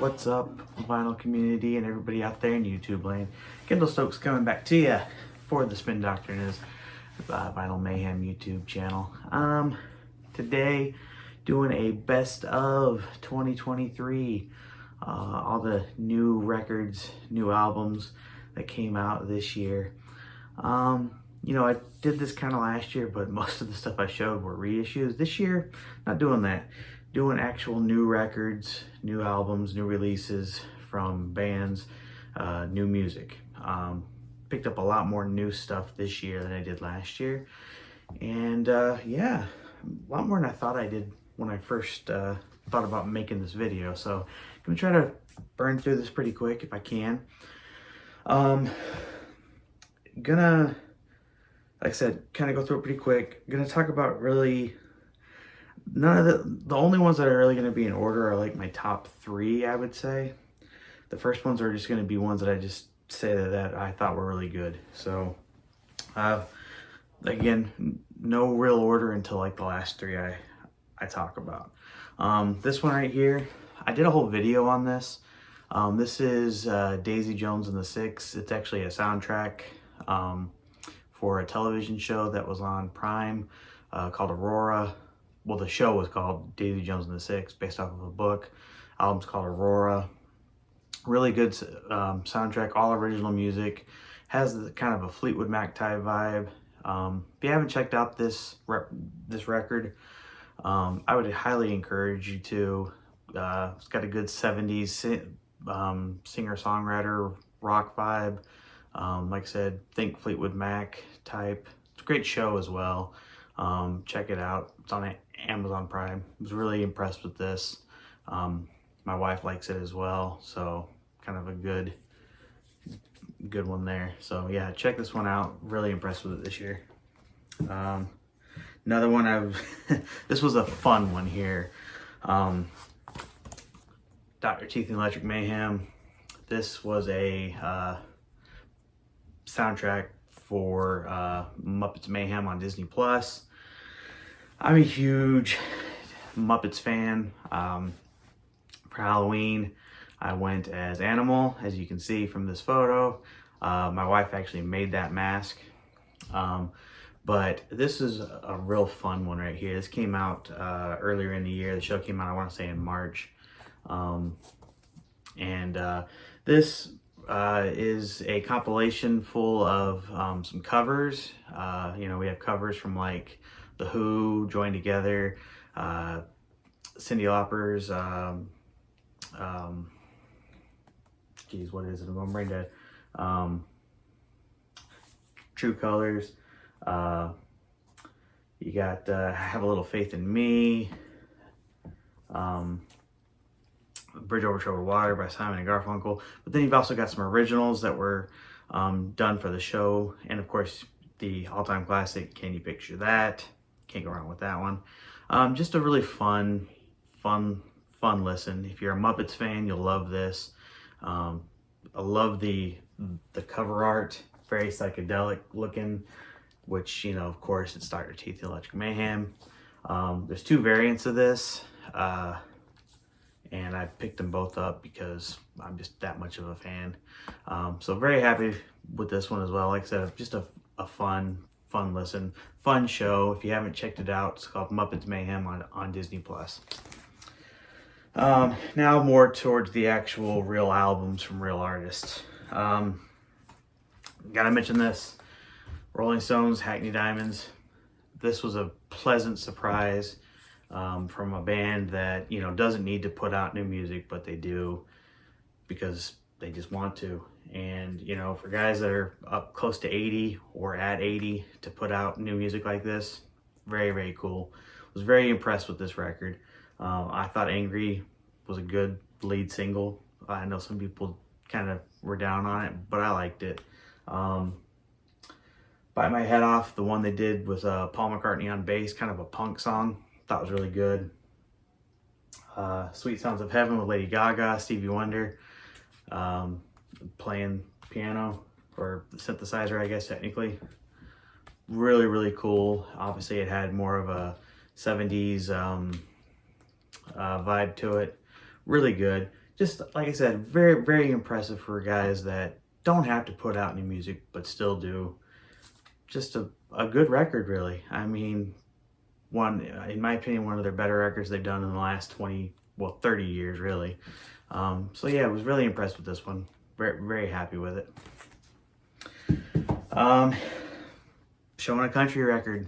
What's up, vinyl community and everybody out there in YouTube land? Kendall Stokes coming back to you for the Spin Doctor News Vinyl Mayhem YouTube channel. Today, doing a best of 2023. All the new records, new albums that came out this year. You know, I did this kind of last year, but most of the stuff I showed were reissues. This year, not doing that. Doing actual new records, new albums, new releases from bands, new music. Picked up a lot more new stuff this year than I did last year. And yeah, a lot more than I thought I did when I first thought about making this video. So I'm gonna try to burn through this pretty quick if I can. Gonna, like I said, kind of go through it pretty quick. Gonna talk about really none of the only ones that are really going to be in order are like my top three, I would say. The first ones are just going to be ones that I just say that I thought were really good. So again, no real order until like the last three I talk about. This one right here, I did a whole video on this. This is Daisy Jones and the Six. It's actually a soundtrack for a television show that was on Prime called Aurora. Well, the show was called Daisy Jones and the Six, based off of a book. Album's called Aurora. Really good soundtrack, all original music. Has the kind of a Fleetwood Mac type vibe. If you haven't checked out this record, I would highly encourage you to. It's got a good 70s singer-songwriter rock vibe. Like I said, think Fleetwood Mac type. It's a great show as well. Check it out. It's on Amazon Prime. I was really impressed with this. My wife likes it as well, so kind of a good one there. So yeah, check this one out. Really impressed with it this year. Another one this was a fun one here. Dr. Teeth and Electric Mayhem. This was a soundtrack for Muppets Mayhem on Disney Plus. I'm a huge Muppets fan. For Halloween, I went as Animal, as you can see from this photo. My wife actually made that mask. But this is a real fun one right here. This came out earlier in the year. The show came out, I want to say, in March. This is a compilation full of some covers. You know, we have covers from like The Who, Joined Together, Cyndi Lauper's, geez, what is it? I'm brain dead. True Colors. You got Have a Little Faith in Me. Bridge Over Troubled Water by Simon and Garfunkel. But then you've also got some originals that were done for the show. And of course, the all-time classic, Can You Picture That? Can't go wrong with that one. Just a really fun listen. If you're a Muppets fan, you'll love this. I love the cover art, very psychedelic looking, which, you know, of course, it's Dr. Teeth and Electric Mayhem. There's two variants of this. And I picked them both up because I'm just that much of a fan. So very happy with this one as well. Like I said, just a fun listen, fun show. If you haven't checked it out, it's called Muppets Mayhem on Disney Plus. Now more towards the actual real albums from real artists. Gotta mention this, Rolling Stones, Hackney Diamonds. This was a pleasant surprise. From a band that, you know, doesn't need to put out new music, but they do because they just want to. And, you know, for guys that are up close to 80 or at 80 to put out new music like this, very, very cool. Was very impressed with this record. I thought Angry was a good lead single. I know some people kind of were down on it, but I liked it. Bite My Head Off, the one they did with Paul McCartney on bass, kind of a punk song. Thought was really good. Sweet Sounds of Heaven with Lady Gaga, Stevie Wonder, playing piano or synthesizer, I guess technically. Really, really cool. Obviously, it had more of a 70s vibe to it. Really good. just like I said, very, very impressive for guys that don't have to put out any music, but still do. Just a good record, really. I mean, in my opinion, one of their better records they've done in the last 20, well, 30 years, really. So yeah, I was really impressed with this one. Very, very happy with it. Showing a country record.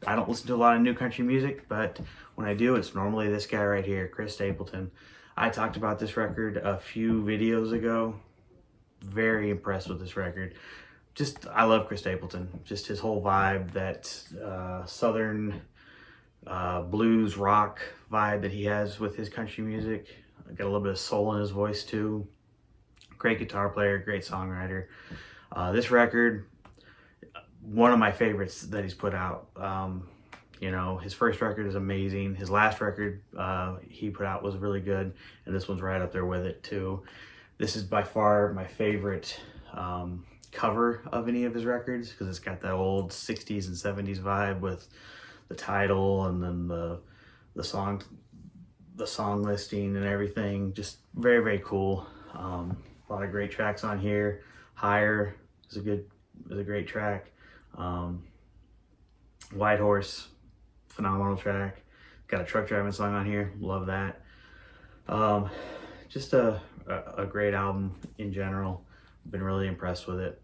I don't listen to a lot of new country music, but when I do, it's normally this guy right here, Chris Stapleton. I talked about this record a few videos ago. Very impressed with this record. I love Chris Stapleton. Just his whole vibe, that southern blues rock vibe that he has with his country music. Got a little bit of soul in his voice too. Great guitar player, great songwriter. This record, one of my favorites that he's put out. You know, his first record is amazing. His last record he put out was really good, and this one's right up there with it too. This is by far my favorite cover of any of his records, because it's got that old 60s and 70s vibe with the title and then the song listing and everything. Just very, very cool. A lot of great tracks on here. Higher is a great track. White Horse, phenomenal track. Got a truck driving song on here, love that. Just a great album in general. Been really impressed with it.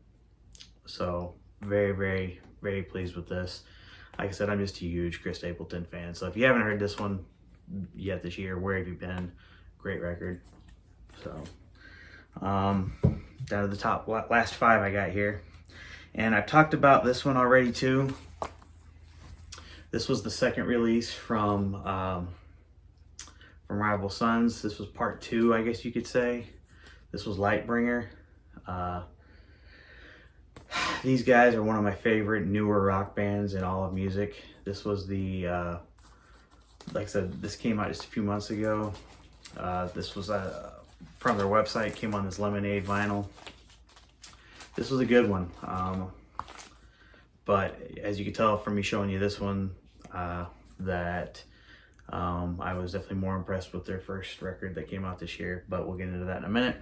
So very, very, very pleased with this. Like I said, I'm just a huge Chris Stapleton fan. So if you haven't heard this one yet this year, where have you been? Great record. So down to the top last 5 I got here. And I've talked about this one already too. This was the second release from Rival Sons. This was part 2, I guess you could say. This was Lightbringer. These guys are one of my favorite newer rock bands in all of music. This was the, like I said, this came out just a few months ago. This was from their website, came on this Lemonade vinyl. This was a good one. But as you can tell from me showing you this one, that I was definitely more impressed with their first record that came out this year, but we'll get into that in a minute.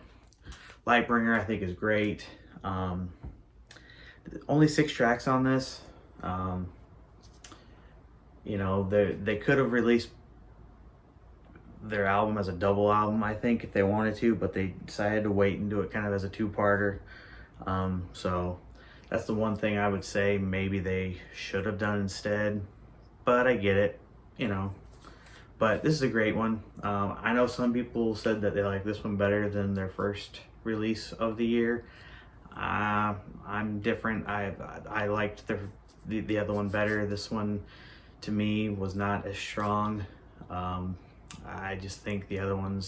Lightbringer, I think, is great. Only 6 tracks on this. You know, they could have released their album as a double album, I think, if they wanted to, but they decided to wait and do it kind of as a 2-parter. So that's the one thing I would say maybe they should have done instead, but I get it, you know. But this is a great one. I know some people said that they like this one better than their first release of the year. I'm different. I liked the other one better. This one, to me, was not as strong. I just think the other one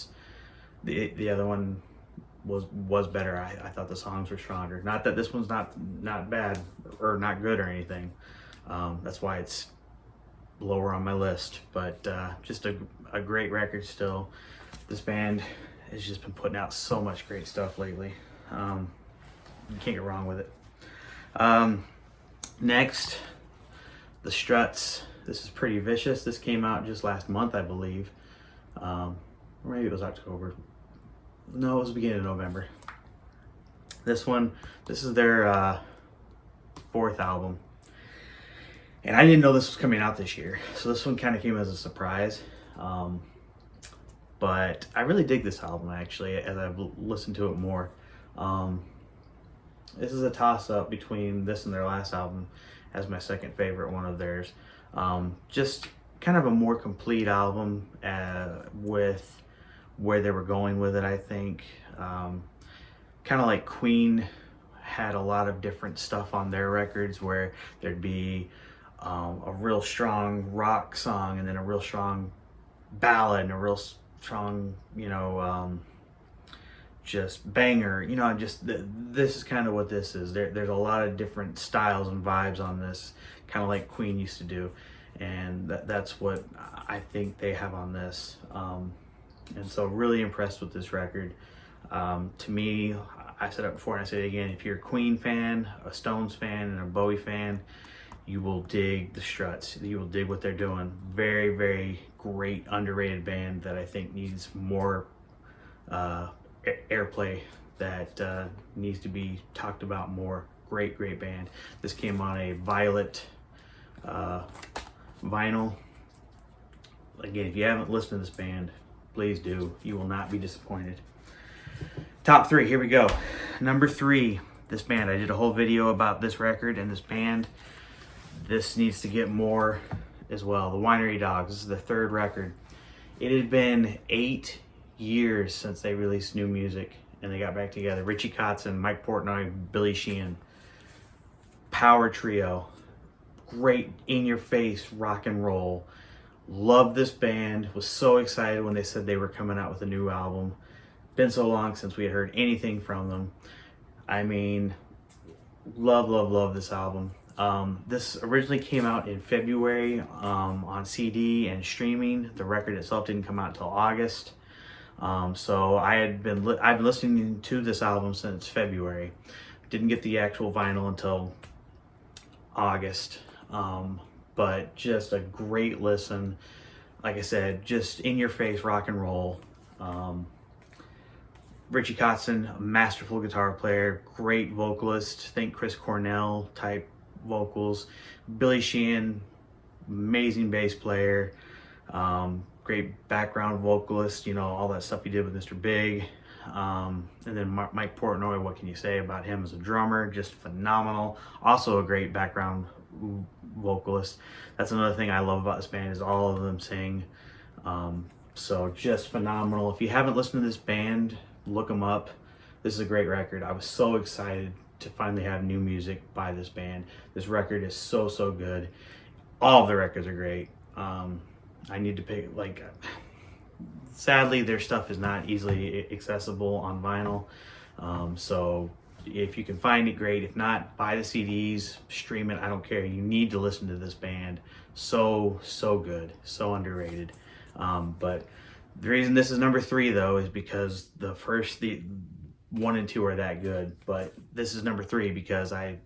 was better. I thought the songs were stronger. Not that this one's not bad or not good or anything. That's why it's lower on my list. But just a great record still. This band has just been putting out so much great stuff lately. You can't get wrong with it. Next, The Struts. This is Pretty Vicious. This came out just last month, I believe. Or maybe it was October. No, it was the beginning of November. This is their 4th album. And I didn't know this was coming out this year. So this one kind of came as a surprise. But I really dig this album, actually, as I've listened to it more. This is a toss-up between this and their last album as my second favorite one of theirs. Just kind of a more complete album with where they were going with it, I think. Kind of like Queen had a lot of different stuff on their records, where there'd be a real strong rock song and then a real strong ballad and a real strong, you know, just banger, you know. This is kind of what this is. There's a lot of different styles and vibes on this, kind of like Queen used to do, and that's what I think they have on this. And so really impressed with this record. To me, I said it before and I say it again, if you're a Queen fan, a Stones fan, and a Bowie fan, you will dig the Struts. You will dig what they're doing. Very, very great underrated band that I think needs more airplay that needs to be talked about more. Great band. This came on a violet vinyl. Again, if you haven't listened to this band, please do. You will not be disappointed. Top 3, here we go. Number 3, this band. I did a whole video about this record and this band. This needs to get more as well. The Winery Dogs. This is the 3rd record. It had been 8 years since they released new music and they got back together. Richie Kotzen, Mike Portnoy, Billy Sheehan. Power trio. Great in-your-face rock and roll. Love this band. Was so excited when they said they were coming out with a new album. Been so long since we had heard anything from them. I mean, love this album. This originally came out in February on CD and streaming. The record itself didn't come out until August. So I've been listening to this album since February. Didn't get the actual vinyl until August. But just a great listen. Like I said, just in your face rock and roll. Richie Kotzen, a masterful guitar player, great vocalist. Think Chris Cornell type vocals. Billy Sheehan, amazing bass player. Great background vocalist, you know, all that stuff he did with Mr. Big. And then Mike Portnoy, what can you say about him as a drummer? Just phenomenal. Also a great background vocalist. That's another thing I love about this band is all of them sing. So just phenomenal. If you haven't listened to this band, look them up. This is a great record. I was so excited to finally have new music by this band. This record is so good. All of the records are great. I need to pick, sadly their stuff is not easily accessible on vinyl. So if you can find it, great. If not, buy the CDs, stream it, I don't care. You need to listen to this band. So good, so underrated. But the reason this is number 3 though is because the 1 and 2 are that good, but this is number 3 because I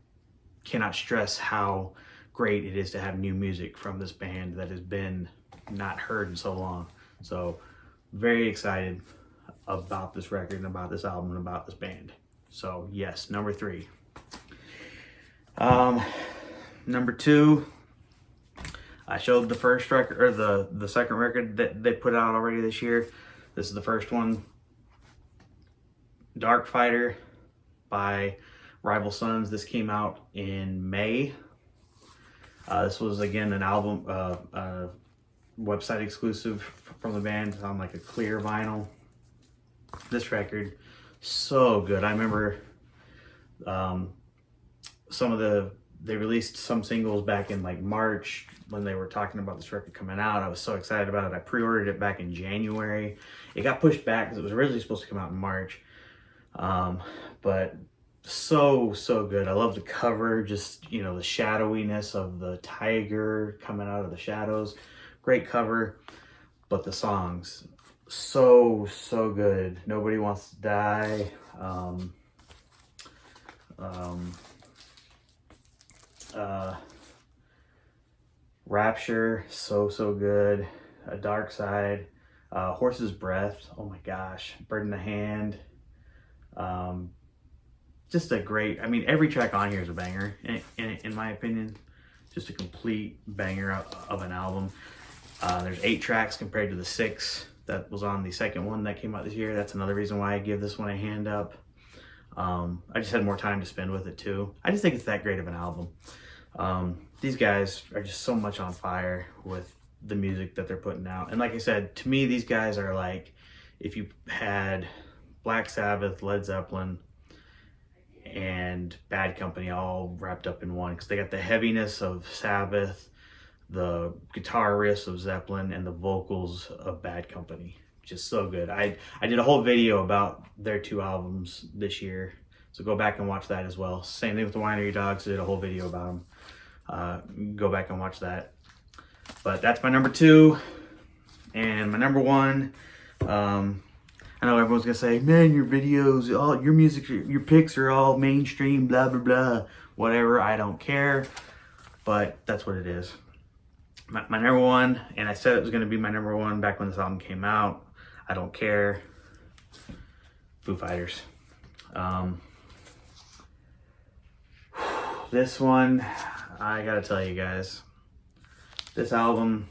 cannot stress how great it is to have new music from this band that has been not heard in so long. So very excited about this record and about this album and about this band. So yes, number 3. Number 2, I showed the first record, or the second record that they put out already this year. This is the first one. Dark Fighter by Rival Sons. This came out in May. This was again an album, website exclusive from the band on like a clear vinyl. This record, so good. I remember they released some singles back in like March when they were talking about this record coming out. I was so excited about it. I pre-ordered it back in January. It got pushed back because it was originally supposed to come out in March. But so good. I love the cover, just, you know, the shadowiness of the tiger coming out of the shadows. Great cover, but the songs, so good. Nobody Wants to Die. Rapture, so good. A Dark Side. Horse's Breath, oh my gosh. Bird in the Hand. Just a great, I mean, every track on here is a banger, in my opinion. Just a complete banger of an album. There's 8 tracks compared to the 6 that was on the second one that came out this year. That's another reason why I give this one a hand up. I just had more time to spend with it too. I just think it's that great of an album. These guys are just so much on fire with the music that they're putting out. And like I said, to me, these guys are like, if you had Black Sabbath, Led Zeppelin, and Bad Company all wrapped up in one, because they got the heaviness of Sabbath, the guitar riffs of Zeppelin, and the vocals of Bad Company. Just so good. I did a whole video about their 2 albums this year, so go back and watch that as well. Same thing with the Winery Dogs. I did a whole video about them. Go back and watch that. But that's my number 2. And my number 1, I know everyone's gonna say, man, your videos, all your music, your picks are all mainstream, blah blah blah, whatever. I don't care, but that's what it is. My number 1, and I said it was gonna be my number 1 back when this album came out. I don't care. Foo Fighters. This one, I gotta tell you guys, this album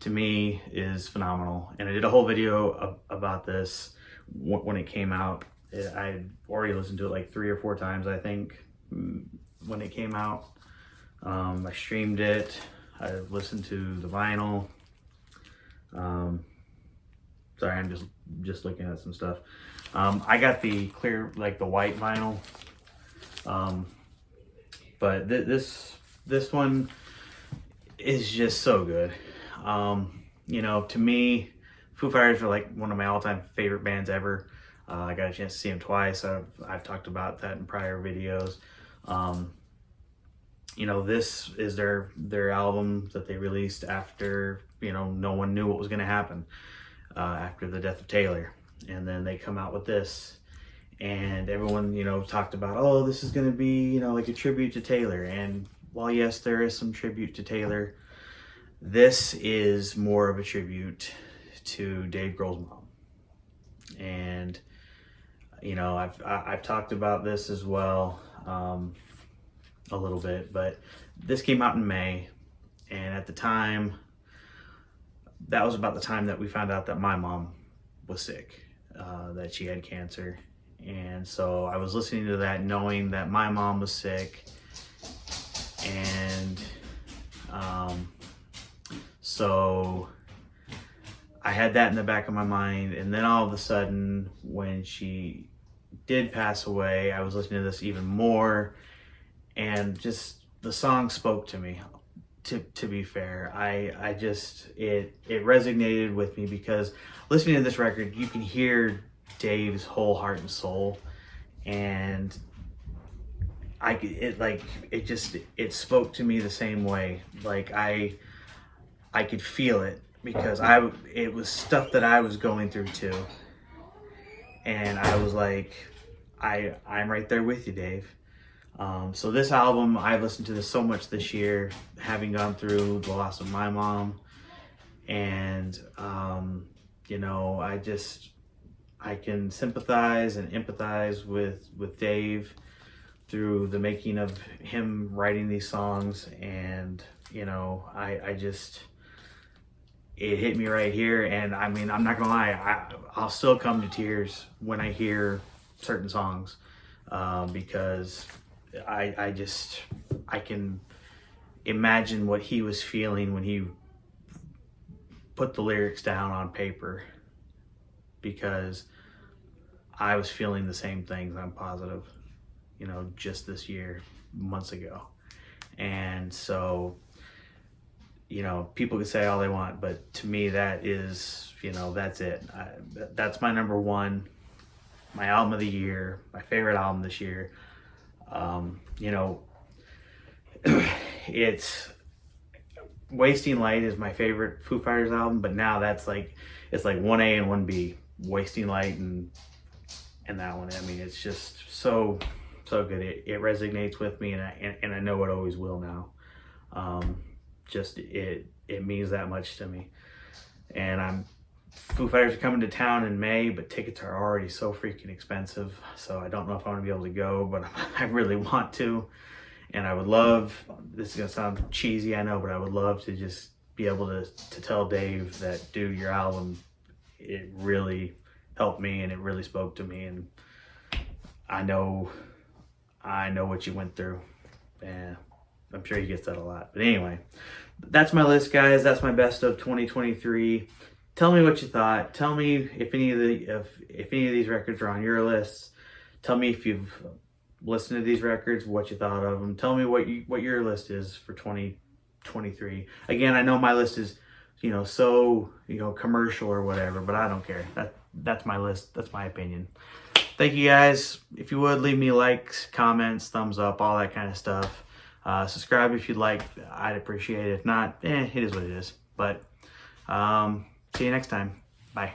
to me is phenomenal, and I did a whole video about this when it came out. I already listened to it like 3 or 4 times, I think, when it came out. I streamed it. I listened to the vinyl. Sorry, I'm just looking at some stuff. I got the clear, like the white vinyl. But this one is just so good. You know, to me, Foo Fighters are like one of my all-time favorite bands ever. I got a chance to see them twice. I've talked about that in prior videos. You know, this is their album that they released after, you know, no one knew what was going to happen after the death of Taylor. And then they come out with this, and everyone, you know, talked about, oh, this is going to be, you know, like a tribute to Taylor. And while yes, there is some tribute to Taylor, this is more of a tribute to Dave Grohl's mom. And, you know, I've talked about this as well a little bit, but this came out in May, and at the time, that was about the time that we found out that my mom was sick, that she had cancer. And so I was listening to that knowing that my mom was sick, and so I had that in the back of my mind. And then all of a sudden, when she did pass away, I was listening to this even more, and just the song spoke to me. To be fair, I just, it resonated with me, because listening to this record, you can hear Dave's whole heart and soul, and it spoke to me the same way. Like I could feel it, because it was stuff that I was going through too, and I was like, I'm right there with you, Dave. So this album, I've listened to this so much this year, having gone through the loss of my mom, and you know, I can sympathize and empathize with Dave through the making of him writing these songs. And you know, it hit me right here. And I mean, I'm not gonna lie, I'll still come to tears when I hear certain songs, because I can imagine what he was feeling when he put the lyrics down on paper, because I was feeling the same things, I'm positive, you know, just this year, months ago. And so, you know, people can say all they want, but to me, that is, you know, that's it. That's my number one, my album of the year, my favorite album this year. You know, it's Wasting Light is my favorite Foo Fighters album, but now it's like 1A and 1B, Wasting Light and that one. I mean, it's just so good. It resonates with me, and I know it always will now. Just it means that much to me. And Foo Fighters are coming to town in May, but tickets are already so freaking expensive. So I don't know if I'm gonna be able to go, but I really want to. And I would love, this is gonna sound cheesy, I know, but I would love to just be able to tell Dave that, dude, your album, it really helped me, and it really spoke to me. And I know what you went through. And I'm sure he gets that a lot. But anyway, that's my list, guys. That's my best of 2023. Tell me what you thought. Tell me if any of these records are on your lists. Tell me if you've listened to these records, what you thought of them. Tell me what your list is for 2023. Again, I know my list is, you know, so, you know, commercial or whatever, but I don't care. That's my list. That's my opinion. Thank you, guys. If you would, leave me likes, comments, thumbs up, all that kind of stuff. Subscribe if you'd like. I'd appreciate it. If not, it is what it is. But see you next time. Bye.